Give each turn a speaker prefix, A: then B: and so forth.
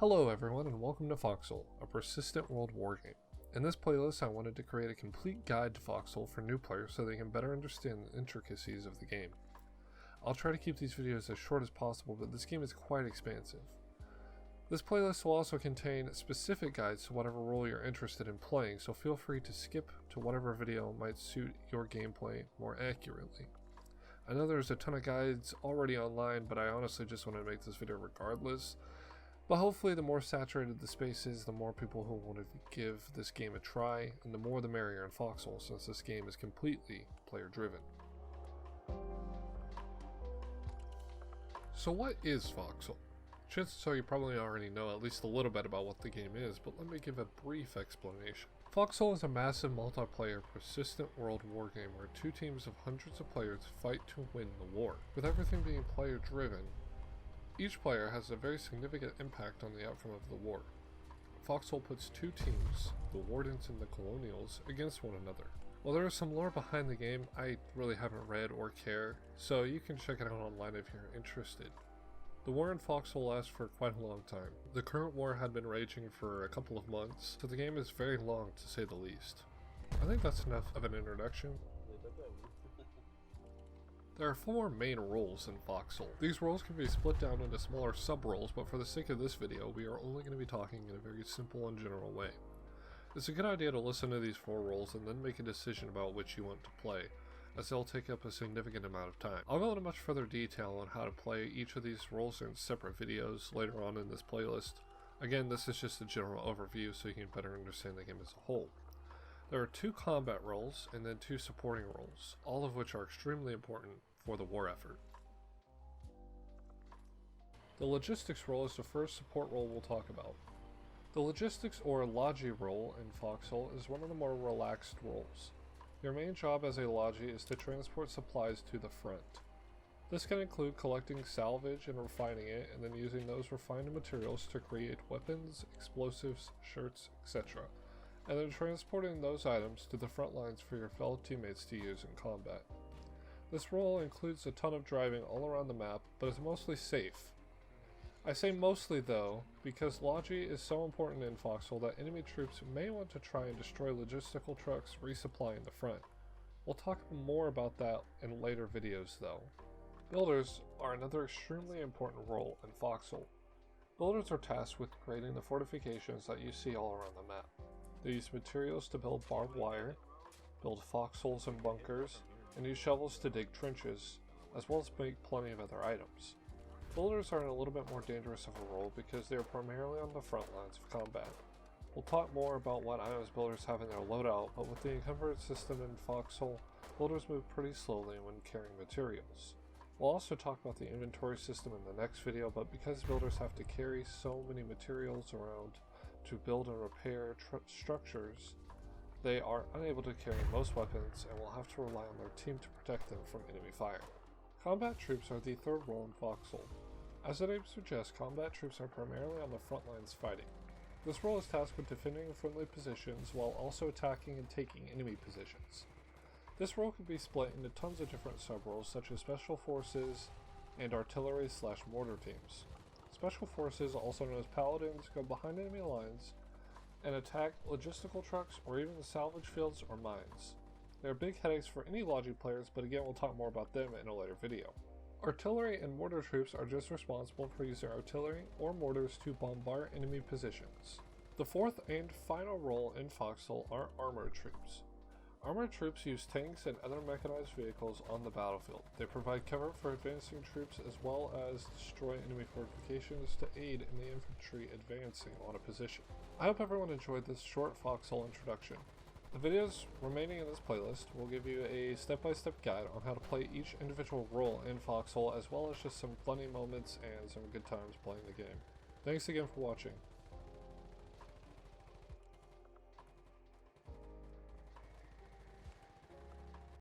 A: Hello everyone and welcome to Foxhole, a persistent world war game. In this playlist I wanted to create a complete guide to Foxhole for new players so they can better understand the intricacies of the game. I'll try to keep these videos as short as possible, but this game is quite expansive. This playlist will also contain specific guides to whatever role you're interested in playing, so feel free to skip to whatever video might suit your gameplay more accurately. I know there's a ton of guides already online, but I honestly just want to make this video regardless. But hopefully the more saturated the space is, the more people who want to give this game a try, and the more the merrier in Foxhole, since this game is completely player driven. So what is Foxhole? Chances are you probably already know at least a little bit about what the game is, but let me give a brief explanation. Foxhole is a massive multiplayer persistent world war game where two teams of hundreds of players fight to win the war. With everything being player driven, each player has a very significant impact on the outcome of the war. Foxhole puts two teams, the Wardens and the Colonials, against one another. While there is some lore behind the game, I really haven't read or care, so you can check it out online if you're interested. The war in Foxhole lasts for quite a long time. The current war had been raging for a couple of months, so the game is very long to say the least. I think that's enough of an introduction. There are 4 main roles in Foxhole. These roles can be split down into smaller sub-roles, but for the sake of this video, we are only going to be talking in a very simple and general way. It's a good idea to listen to these 4 roles and then make a decision about which you want to play, as they'll take up a significant amount of time. I'll go into much further detail on how to play each of these roles in separate videos later on in this playlist. Again, this is just a general overview so you can better understand the game as a whole. There are 2 combat roles and then 2 supporting roles, all of which are extremely important for the war effort. The logistics role is the first support role we'll talk about. The logistics or logi role in Foxhole is one of the more relaxed roles. Your main job as a logi is to transport supplies to the front. This can include collecting salvage and refining it, and then using those refined materials to create weapons, explosives, shirts, etc. and then transporting those items to the front lines for your fellow teammates to use in combat. This role includes a ton of driving all around the map, but is mostly safe. I say mostly though, because logi is so important in Foxhole that enemy troops may want to try and destroy logistical trucks resupplying the front. We'll talk more about that in later videos though. Builders are another extremely important role in Foxhole. Builders are tasked with creating the fortifications that you see all around the map. They use materials to build barbed wire, build foxholes and bunkers, and use shovels to dig trenches, as well as make plenty of other items. Builders are in a little bit more dangerous of a role because they are primarily on the front lines of combat. We'll talk more about what items builders have in their loadout, but with the encumbered system in Foxhole, builders move pretty slowly when carrying materials. We'll also talk about the inventory system in the next video, but because builders have to carry so many materials around to build and repair structures, they are unable to carry most weapons and will have to rely on their team to protect them from enemy fire. Combat troops are the third role in Foxhole. As the name suggests, combat troops are primarily on the front lines fighting. This role is tasked with defending friendly positions while also attacking and taking enemy positions. This role can be split into tons of different sub-roles such as Special Forces and Artillery/Mortar teams. Special Forces, also known as Paladins, go behind enemy lines and attack logistical trucks or even the salvage fields or mines. They are big headaches for any logi players, but again we'll talk more about them in a later video. Artillery and mortar troops are just responsible for using artillery or mortars to bombard enemy positions. The fourth and final role in Foxhole are armored troops. Armored troops use tanks and other mechanized vehicles on the battlefield. They provide cover for advancing troops as well as destroy enemy fortifications to aid in the infantry advancing on a position. I hope everyone enjoyed this short Foxhole introduction. The videos remaining in this playlist will give you a step-by-step guide on how to play each individual role in Foxhole, as well as just some funny moments and some good times playing the game. Thanks again for watching.